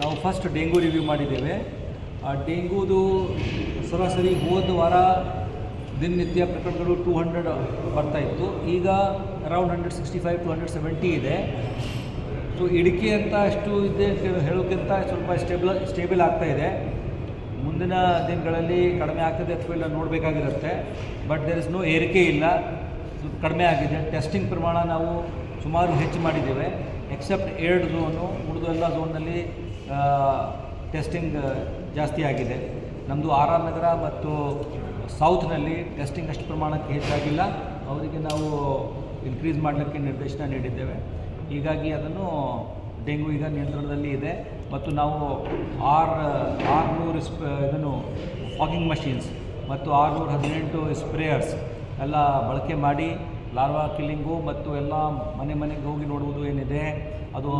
ನಾವು first dengue review ಮಾಡಿದ್ದೇವೆ. ಆ ಡೆಂಗೂದು ಸರಾಸರಿ ಹೋದ ವಾರ ದಿನನಿತ್ಯ ಪ್ರಕರಣಗಳು 200 ಬರ್ತಾಯಿತ್ತು. ಈಗ ಅರೌಂಡ್ 165 to 170 ಇದೆ. ಸೊ ಇಡಿಕೆ ಅಂತ ಅಷ್ಟು ಇದೆ ಹೇಳೋಕ್ಕಿಂತ ಸ್ವಲ್ಪ ಸ್ಟೇಬಲ್ ಆಗ್ತಾಯಿದೆ. ಮುಂದಿನ ದಿನಗಳಲ್ಲಿ ಕಡಿಮೆ ಆಗ್ತದೆ ಅಥವಾ ಇಲ್ಲ ನೋಡಬೇಕಾಗಿರುತ್ತೆ. ಬಟ್ ದೇರ್ ಇಸ್ ನೋ ಏರಿಕೆ ಇಲ್ಲ, ಕಡಿಮೆ ಆಗಿದೆ. ಟೆಸ್ಟಿಂಗ್ ಪ್ರಮಾಣ ನಾವು ಸುಮಾರು ಹೆಚ್ಚು ಮಾಡಿದ್ದೇವೆ. ಎಕ್ಸೆಪ್ಟ್ 2 ಝೋನು, ಉಳಿದು ಎಲ್ಲ ಝೋನ್ನಲ್ಲಿ ಟೆಸ್ಟಿಂಗ್ ಜಾಸ್ತಿ ಆಗಿದೆ. ನಮ್ಮದು ಆರ್ ಆರ್ ನಗರ ಮತ್ತು ಸೌತ್ನಲ್ಲಿ ಟೆಸ್ಟಿಂಗ್ ಅಷ್ಟು ಪ್ರಮಾಣಕ್ಕೆ ಹೆಚ್ಚಾಗಿಲ್ಲ. ಅವರಿಗೆ ನಾವು ಇನ್ಕ್ರೀಸ್ ಮಾಡಲಿಕ್ಕೆ ನಿರ್ದೇಶನ ನೀಡಿದ್ದೇವೆ. ಹೀಗಾಗಿ ಅದನ್ನು ಡೆಂಗು ಈಗ ನಿಯಂತ್ರಣದಲ್ಲಿ ಇದೆ. ಮತ್ತು ನಾವು 600 ಇದನ್ನು ಫಾಗಿಂಗ್ ಮಷೀನ್ಸ್ ಮತ್ತು 618 ಸ್ಪ್ರೇಯರ್ಸ್ ಎಲ್ಲ ಬಳಕೆ ಮಾಡಿ ಲಾರ್ವಾ ಕಿಲ್ಲಿಂಗು ಮತ್ತು ಎಲ್ಲ ಮನೆಗೆ ಹೋಗಿ ನೋಡುವುದು ಏನಿದೆ ಅದು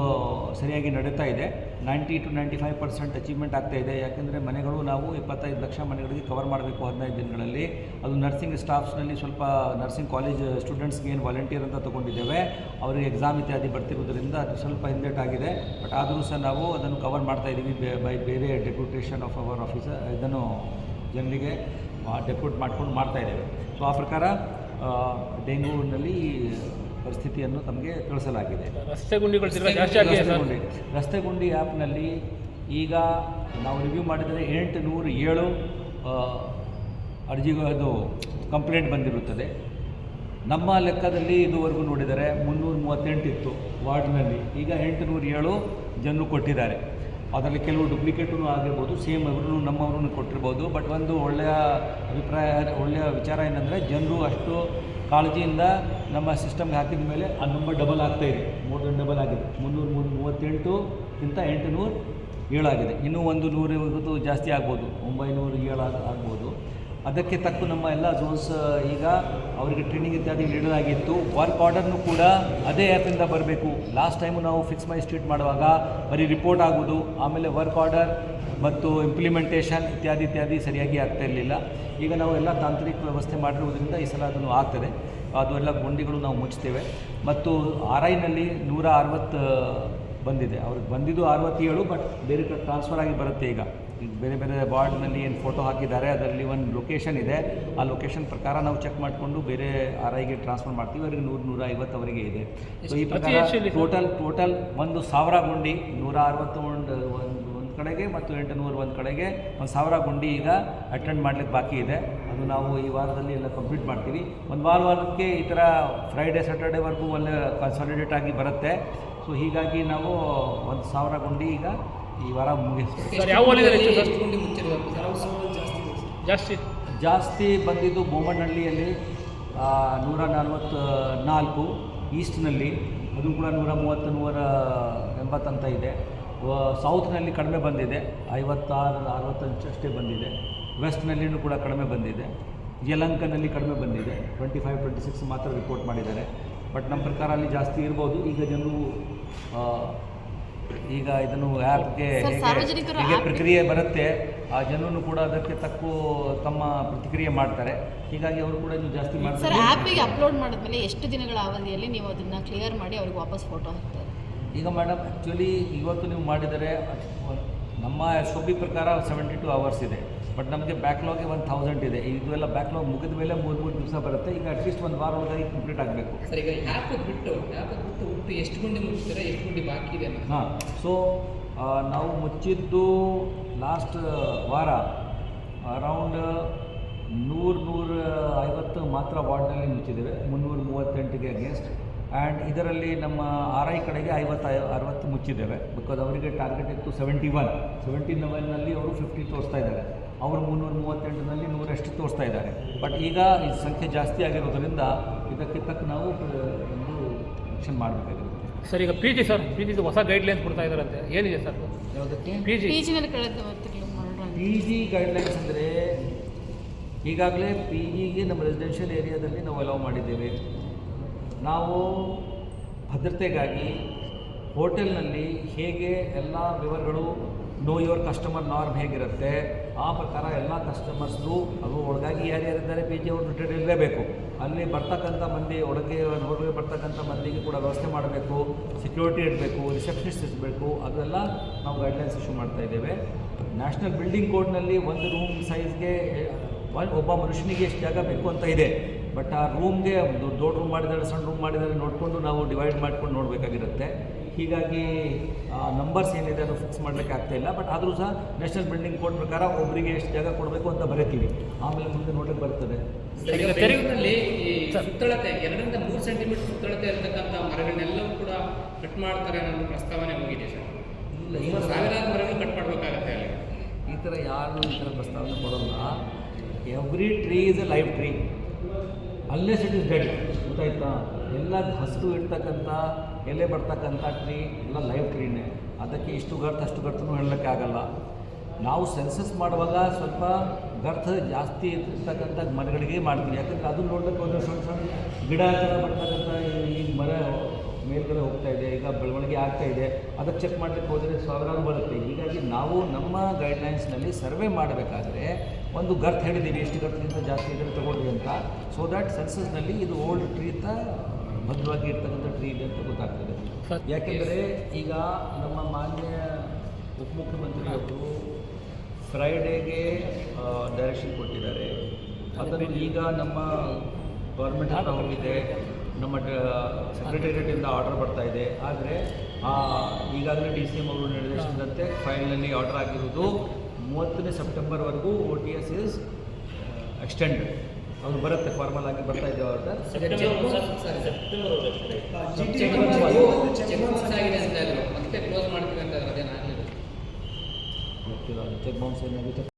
ಸರಿಯಾಗಿ ನಡೀತಾ ಇದೆ. 90 to 95% ಅಚೀವ್ಮೆಂಟ್ ಆಗ್ತಾಯಿದೆ. ಯಾಕೆಂದರೆ ಮನೆಗಳು ನಾವು 25 ಲಕ್ಷ ಮನೆಗಳಿಗೆ ಕವರ್ ಮಾಡಬೇಕು 15 ದಿನಗಳಲ್ಲಿ. ಅದು ನರ್ಸಿಂಗ್ ಸ್ಟಾಫ್ಸ್ನಲ್ಲಿ ಸ್ವಲ್ಪ ನರ್ಸಿಂಗ್ ಕಾಲೇಜ್ ಸ್ಟೂಡೆಂಟ್ಸ್ಗೆ ಏನು ವಾಲಂಟಿಯರ್ ಅಂತ ತೊಗೊಂಡಿದ್ದೇವೆ, ಅವರಿಗೆ ಎಕ್ಸಾಮ್ ಇತ್ಯಾದಿ ಬರ್ತಿರೋದ್ರಿಂದ ಅದು ಸ್ವಲ್ಪ ಹಿಂದೇಟಾಗಿದೆ. ಬಟ್ ಆದರೂ ಸಹ ನಾವು ಅದನ್ನು ಕವರ್ ಮಾಡ್ತಾಯಿದ್ದೀವಿ ಬೈ ಬೇರೆ ಡೆಪ್ಯೂಟೇಷನ್ ಆಫ್ ಅವರ್ ಆಫೀಸರ್ ಇದನ್ನು ಜನರಿಗೆ ಡೆಪ್ಯೂಟ್ ಮಾಡ್ಕೊಂಡು ಮಾಡ್ತಾಯಿದ್ದೇವೆ. ಸೊ ಆ ಪ್ರಕಾರ ಡೆಂಗೂನಲ್ಲಿ ಪರಿಸ್ಥಿತಿಯನ್ನು ತಮಗೆ ತಿಳಿಸಲಾಗಿದೆ. ರಸ್ತೆ ಗುಂಡಿ ಆ್ಯಪ್ನಲ್ಲಿ ಈಗ ನಾವು ರಿವ್ಯೂ ಮಾಡಿದರೆ 807 ಅರ್ಜಿಗಳು ಕಂಪ್ಲೇಂಟ್ ಬಂದಿರುತ್ತದೆ. ನಮ್ಮ ಲೆಕ್ಕದಲ್ಲಿ ಇದುವರೆಗೂ ನೋಡಿದರೆ 338 ಇತ್ತು ವಾರ್ಡ್ನಲ್ಲಿ. ಈಗ 807 ಜನರು ಕೊಟ್ಟಿದ್ದಾರೆ. ಅದರಲ್ಲಿ ಕೆಲವು ಡುಪ್ಲಿಕೇಟೂ ಆಗಿರ್ಬೋದು, ಸೇಮ್ ಅವರು ನಮ್ಮವ್ರನ್ನು ಕೊಟ್ಟಿರ್ಬೋದು. ಬಟ್ ಒಂದು ಒಳ್ಳೆಯ ಒಳ್ಳೆಯ ವಿಚಾರ ಏನಂದರೆ ಜನರು ಅಷ್ಟು ಕಾಳಜಿಯಿಂದ ನಮ್ಮ ಸಿಸ್ಟಮ್ಗೆ ಹಾಕಿದ ಮೇಲೆ ಆ ನಂಬರ್ ಡಬಲ್ ಆಗ್ತಾಯಿದೆ, ಮೋರ್ ದೆನ್ ಡಬಲ್ ಆಗಿದೆ. 338ಕ್ಕಿಂತ 807 ಆಗಿದೆ. ಇನ್ನೂ 100 ಜಾಸ್ತಿ ಆಗ್ಬೋದು, 907 ಆಗ್ಬೋದು. ಅದಕ್ಕೆ ತಕ್ಕ ನಮ್ಮ ಎಲ್ಲ ಝೋನ್ಸ್ ಈಗ ಅವರಿಗೆ ಟ್ರೈನಿಂಗ್ ಇತ್ಯಾದಿ ನೀಡಲಾಗಿತ್ತು. ವರ್ಕ್ ಆರ್ಡರ್ನು ಕೂಡ ಅದೇ ಆ್ಯಪಿಂದ ಬರಬೇಕು. ಲಾಸ್ಟ್ ಟೈಮು ನಾವು ಫಿಕ್ಸ್ ಮೈ ಸ್ಟ್ರೀಟ್ ಮಾಡುವಾಗ ಬರೀ ರಿಪೋರ್ಟ್ ಆಗೋದು, ಆಮೇಲೆ ವರ್ಕ್ ಆರ್ಡರ್ ಮತ್ತು ಇಂಪ್ಲಿಮೆಂಟೇಷನ್ ಇತ್ಯಾದಿ ಸರಿಯಾಗಿ ಆಗ್ತಾ ಇರಲಿಲ್ಲ. ಈಗ ನಾವು ಎಲ್ಲ ತಾಂತ್ರಿಕ ವ್ಯವಸ್ಥೆ ಮಾಡಿರುವುದರಿಂದ ಈ ಸಲ ಅದನ್ನು ಆಗ್ತದೆ. ಅದು ಎಲ್ಲ ಗುಂಡಿಗಳು ನಾವು ಮುಚ್ತೇವೆ. ಮತ್ತು RIನಲ್ಲಿ 160 ಬಂದಿದೆ. ಅವ್ರಿಗೆ ಬಂದಿದ್ದು 67, ಬಟ್ ಬೇರೆ ಕಡೆ ಟ್ರಾನ್ಸ್ಫರ್ ಆಗಿ ಬರುತ್ತೆ. ಈಗ ಬೇರೆ ವಾರ್ಡ್ನಲ್ಲಿ ಏನು ಫೋಟೋ ಹಾಕಿದ್ದಾರೆ ಅದರಲ್ಲಿ ಒಂದು ಲೊಕೇಶನ್ ಇದೆ. ಆ ಲೊಕೇಶನ್ ಪ್ರಕಾರ ನಾವು ಚೆಕ್ ಮಾಡಿಕೊಂಡು ಬೇರೆ RIಗೆ ಟ್ರಾನ್ಸ್ಫರ್ ಮಾಡ್ತೀವಿ. ಅವರಿಗೆ 100-150 ಅವರಿಗೆ ಇದೆ. ಸೊ ಈ ಪ್ರಕಾರ ಟೋಟಲ್ 1,000 ಗುಂಡಿ, 160 ಒಂದು ಕಡೆಗೆ ಮತ್ತು 800 ಒಂದು ಕಡೆಗೆ 1,000 ಗುಂಡಿ ಈಗ ಅಟೆಂಡ್ ಮಾಡಲಿಕ್ಕೆ ಬಾಕಿ ಇದೆ. ಅದು ನಾವು ಈ ವಾರದಲ್ಲಿ ಎಲ್ಲ ಕಂಪ್ಲೀಟ್ ಮಾಡ್ತೀವಿ. ಒಂದು ವಾರಕ್ಕೆ ಈ ಥರ ಫ್ರೈಡೇ ಸ್ಯಾಟರ್ಡೇವರೆಗೂ ಒಳ್ಳೆ ಕನ್ಸಾಲಿಡೇಟ್ ಆಗಿ ಬರುತ್ತೆ. ಸೊ ಹೀಗಾಗಿ ನಾವು 1,000 ಗುಂಡಿ ಈಗ ಈ ವಾರ ಮುಗಿಸ್ತೀವಿ. ಜಾಸ್ತಿ ಬಂದಿದ್ದು ಬೋಮನಹಳ್ಳಿಯಲ್ಲಿ 144, ಈಸ್ಟ್ನಲ್ಲಿ ಅದು ಕೂಡ 130-180 ಅಂತ ಇದೆ. ಸೌತ್ನಲ್ಲಿ ಕಡಿಮೆ ಬಂದಿದೆ, 56-65 ಅಷ್ಟೇ ಬಂದಿದೆ. ವೆಸ್ಟ್ನಲ್ಲಿಯೂ ಕೂಡ ಕಡಿಮೆ ಬಂದಿದೆ. ಯಲಹಂಕನಲ್ಲಿ ಕಡಿಮೆ ಬಂದಿದೆ, 25-26 ಮಾತ್ರ ರಿಪೋರ್ಟ್ ಮಾಡಿದ್ದಾರೆ. ಬಟ್ ನಮ್ಮ ಪ್ರಕಾರ ಅಲ್ಲಿ ಜಾಸ್ತಿ ಇರ್ಬೋದು. ಈಗ ಜನರು ಈಗ ಇದನ್ನು ಆ್ಯಪ್ಗೆ ಹೇಗೆ ಪ್ರಕ್ರಿಯೆ ಬರುತ್ತೆ, ಆ ಜನರು ಕೂಡ ಅದಕ್ಕೆ ತಮ್ಮ ಪ್ರತಿಕ್ರಿಯೆ ಮಾಡ್ತಾರೆ. ಹೀಗಾಗಿ ಅವರು ಕೂಡ ಇದು ಜಾಸ್ತಿ ಮಾಡ್ತಾರೆ. ಆ್ಯಪಿಗೆ ಅಪ್ಲೋಡ್ ಮಾಡಿದ್ಮೇಲೆ ಎಷ್ಟು ದಿನಗಳ ಅವಧಿಯಲ್ಲಿ ನೀವು ಅದನ್ನು ಕ್ಲಿಯರ್ ಮಾಡಿ ಅವ್ರಿಗೆ ವಾಪಸ್ ಫೋಟೋ ಹಾಕ್ತಾರೆ? ಈಗ ಮೇಡಮ್ ಆ್ಯಕ್ಚುಲಿ ಇವತ್ತು ನೀವು ಮಾಡಿದರೆ ನಮ್ಮ SOP ಪ್ರಕಾರ 72 hours ಇದೆ. ಬಟ್ ನಮಗೆ ಬ್ಯಾಕ್ಲಾಗ್ಗೆ 1000 ಇದೆ. ಇದು ಎಲ್ಲ ಬ್ಯಾಕ್ಲಾಗ್ ಮುಗಿದ ಮೇಲೆ 3 ದಿವಸ ಬರುತ್ತೆ. ಈಗ ಅಟ್ಲೀಸ್ಟ್ ಒಂದು ವಾರ ಒಳಗಾಗಿ ಕಂಪ್ಲೀಟ್ ಆಗಬೇಕು. ಸರ್, ಈಗ ಆ್ಯಪ್ ಬಿಟ್ಟು ಒಟ್ಟು ಎಷ್ಟು ಗುಂಡಿ ಮುಗಿಸ್ತಾರೆ, ಎಷ್ಟು ಗುಂಡಿ ಬಾಕಿ ಇದೆ? ಹಾಂ, ಸೊ ನಾವು ಮುಚ್ಚಿದ್ದು ಲಾಸ್ಟ್ ವಾರ ಅರೌಂಡ್ 100-150 ಮಾತ್ರ ವಾರ್ಡ್ನಲ್ಲಿ ಮುಚ್ಚಿದ್ದೇವೆ, 338ಗೆ ಅಗೇನ್ಸ್ಟ್. ಆ್ಯಂಡ್ ಇದರಲ್ಲಿ ನಮ್ಮ RI ಕಡೆಗೆ 50-60 ಮುಚ್ಚಿದ್ದೇವೆ. ಬಿಕಾಸ್ ಅವರಿಗೆ ಟಾರ್ಗೆಟ್ ಇತ್ತು 79ನಲ್ಲಿ ಅವರು 50 ತೋರಿಸ್ತಾ ಇದ್ದಾರೆ. ಅವರು 338ನಲ್ಲಿ 100 ತೋರಿಸ್ತಾ ಇದ್ದಾರೆ. ಬಟ್ ಈಗ ಈ ಸಂಖ್ಯೆ ಜಾಸ್ತಿ ಆಗಿರೋದ್ರಿಂದ ಇದಕ್ಕೆ ತಕ್ಕ ನಾವು ಒಂದು ಆಕ್ಷನ್ ಮಾಡಬೇಕಾಗಿರುತ್ತೆ. ಸರ್, ಈಗ PG ಹೊಸ ಗೈಡ್ಲೈನ್ಸ್ ಕೊಡ್ತಾ ಇದ್ದಾರಂತೆ, ಏನಿದೆ ಸರ್ ಯಾವುದಕ್ಕೆ? PG ಗೈಡ್ಲೈನ್ಸ್ ಅಂದರೆ ಈಗಾಗಲೇ PGಗೆ ನಮ್ಮ ರೆಸಿಡೆನ್ಷಿಯಲ್ ಏರಿಯಾದಲ್ಲಿ ನಾವು ಅಲೌ ಮಾಡಿದ್ದೇವೆ. ನಾವು ಭದ್ರತೆಗಾಗಿ ಹೋಟೆಲ್ನಲ್ಲಿ ಹೇಗೆ ಎಲ್ಲ ವಿವರಗಳು ನೋ ಯುವರ್ ಕಸ್ಟಮರ್ ನಾರ್ಮ್ ಹೇಗಿರುತ್ತೆ ಆ ಪ್ರಕಾರ ಎಲ್ಲ ಕಸ್ಟಮರ್ಸ್ದು ಅದು ಒಳಗಾಗಿ ಯಾರ್ಯಾರಿದ್ದಾರೆ ಪಿ ಜಿ ಅವರು ಟ್ರೇಡ್ ಇರಲೇಬೇಕು. ಅಲ್ಲಿ ಬರ್ತಕ್ಕಂಥ ಮಂದಿ ಹೊರಗೆ ಬರ್ತಕ್ಕಂಥ ಮಂದಿಗೆ ಕೂಡ ವ್ಯವಸ್ಥೆ ಮಾಡಬೇಕು, ಸೆಕ್ಯೂರಿಟಿ ಇಡಬೇಕು, ರಿಸೆಪ್ಷನಿಸ್ಟ್ ಇರಬೇಕು, ಅದೆಲ್ಲ ನಾವು ಗೈಡ್ಲೈನ್ಸ್ ಇಶ್ಯೂ ಮಾಡ್ತಾ ಇದ್ದೇವೆ. ನ್ಯಾಷನಲ್ ಬಿಲ್ಡಿಂಗ್ ಕೋಡ್ನಲ್ಲಿ ಒಂದು ರೂಮ್ ಸೈಜ್ಗೆ ಒಬ್ಬ ಮನುಷ್ಯನಿಗೆ ಎಷ್ಟು ಜಾಗ ಬೇಕು ಅಂತ ಇದೆ. ಬಟ್ ಆ ರೂಮ್ಗೆ ದೊಡ್ಡ ರೂಮ್ ಮಾಡಿದ್ದಾರೆ, ಸಣ್ಣ ರೂಮ್ ಮಾಡಿದ್ದಾರೆ ನೋಡಿಕೊಂಡು ನಾವು ಡಿವೈಡ್ ಮಾಡ್ಕೊಂಡು ನೋಡಬೇಕಾಗಿರುತ್ತೆ. ಹೀಗಾಗಿ ನಂಬರ್ಸ್ ಏನಿದೆ ಅದು ಫಿಕ್ಸ್ ಮಾಡಲಿಕ್ಕೆ ಆಗ್ತಾಯಿಲ್ಲ. ಬಟ್ ಆದರೂ ಸಹ ನ್ಯಾಷನಲ್ ಬಿಲ್ಡಿಂಗ್ ಕೋಡ್ ಪ್ರಕಾರ ಒಬ್ಬರಿಗೆ ಎಷ್ಟು ಜಾಗ ಕೊಡಬೇಕು ಅಂತ ಬರೀತೀವಿ, ಆಮೇಲೆ ಮುಂದೆ ನೋಡಲಿಕ್ಕೆ ಬರ್ತದೆ. ಈಗ ಬೆಂಗಳೂರಿನಲ್ಲಿ ಈ ಸುತ್ತಳತೆ 2-3 ಸೆಂಟಿಮೀಟರ್ ಸುತ್ತಳತೆ ಇರತಕ್ಕಂಥ ಮರಗಳನ್ನೆಲ್ಲವೂ ಕೂಡ ಕಟ್ ಮಾಡ್ತಾರೆ ಅನ್ನೋ ಪ್ರಸ್ತಾವನೆ ಹೋಗಿದೆ ಸರ್. ಇಲ್ಲ, ಈಗ ಸಾವಿರಾರು ಮರಗಳು ಕಟ್ ಮಾಡಬೇಕಾಗತ್ತೆ ಅಲ್ಲಿ. ಈ ಥರ ಯಾರು ಈ ಥರ ಪ್ರಸ್ತಾವನೆ ಕೊಡೋಲ್ಲ. Every tree is A life tree unless it is dead. ಗೊತ್ತಾಯ್ತಾ? ಎಲ್ಲ ಹಸಿರು ಇರ್ತಕ್ಕಂಥ ಎಲೆ ಬರ್ತಕ್ಕಂಥ ಟ್ರೀ ಎಲ್ಲ ಲೈಫ್ ಟ್ರೀನೇ. ಅದಕ್ಕೆ ಇಷ್ಟು ಗರ್ತ್ ಅಷ್ಟು ಗರ್ತನೂ ಹೇಳಲಿಕ್ಕೆ ಆಗಲ್ಲ. ನಾವು ಸೆನ್ಸಸ್ ಮಾಡುವಾಗ ಸ್ವಲ್ಪ ಗರ್ತ್ ಜಾಸ್ತಿ ಇರ್ತಕ್ಕಂಥ ಮರಗಳಿಗೆ ಮಾಡ್ತೀವಿ. ಯಾಕಂದರೆ ಅದು ನೋಡಲಿಕ್ಕೆ ಹೋದರೆ ಸಣ್ಣ ಸಣ್ಣ ಗಿಡ ಥರ ಬರ್ತಕ್ಕಂಥ ಈ ಮರ ಮೇಲ್ಗಡೆ ಹೋಗ್ತಾ ಇದೆ, ಈಗ ಬೆಳವಣಿಗೆ ಆಗ್ತಾ ಇದೆ, ಅದಕ್ಕೆ ಚೆಕ್ ಮಾಡಲಿಕ್ಕೆ ಹೋದರೆ ಸಾವಿರಾರು ಬರುತ್ತೆ. ಹೀಗಾಗಿ ನಾವು ನಮ್ಮ ಗೈಡ್ಲೈನ್ಸ್ನಲ್ಲಿ ಸರ್ವೆ ಮಾಡಬೇಕಾದ್ರೆ ಒಂದು ಗರ್ತ್ ಹೇಳಿದ್ದೀವಿ, ಎಷ್ಟು ಗರ್ತ್ಗಿಂತ ಜಾಸ್ತಿ ಇದ್ದರೆ ತೊಗೊಳ್ರಿ ಅಂತ. ಸೊ ದ್ಯಾಟ್ ಸೆನ್ಸಸ್ನಲ್ಲಿ ಇದು ಓಲ್ಡ್ ಟ್ರೀ ಅಂತ ಭದ್ರವಾಗಿ ಇರ್ತಕ್ಕಂಥ ಟ್ರೀ ಇದೆ ಅಂತ ಗೊತ್ತಾಗ್ತದೆ. ಯಾಕೆಂದರೆ ಈಗ ನಮ್ಮ ಮಾನ್ಯ ಉಪಮುಖ್ಯಮಂತ್ರಿಯವರು ಫ್ರೈಡೇಗೆ ಡೈರೆಕ್ಷನ್ ಕೊಟ್ಟಿದ್ದಾರೆ. ಅದನ್ನು ಈಗ ನಮ್ಮ ಗೌರ್ಮೆಂಟ್ ಹತ್ರ ಹೋಗಿದೆ, ನಮ್ಮ ಸೆಕ್ರೆಟೇರಿಯೇಟಿಂದ ಆರ್ಡರ್ ಬರ್ತಾ ಇದೆ. ಆದರೆ ಈಗಾಗಲೇ DCM ಅವರು ನಿರ್ದೇಶನದಂತೆ ಫೈನಲಿ ಆರ್ಡರ್ ಆಗಿರುವುದು 30 ಸೆಪ್ಟೆಂಬರ್ವರೆಗೂ OTS ಇಸ್ ಎಕ್ಸ್ಟೆಂಡೆಡ್. ಅದು ಬರುತ್ತೆ, ಫಾರ್ಮಲ್ ಆಗಿ ಬರ್ತಾ ಇದೆ ಆರ್ಡರ್. ಚೆಕ್ ಬೌನ್ಸ್ ಆಗಿದೆ ಅಂತ ಇದ್ರು, ಮತ್ತೆ ಕ್ಲೋಸ್ ಮಾಡ್ತೀವಿ ಅಂತ ಅದೇನಾಗಲಿಲ್ಲ. ಗೊತ್ತಿಲ್ಲ, ಚೆಕ್ ಬೌನ್ಸ್ ಏನಾಗುತ್ತೆ.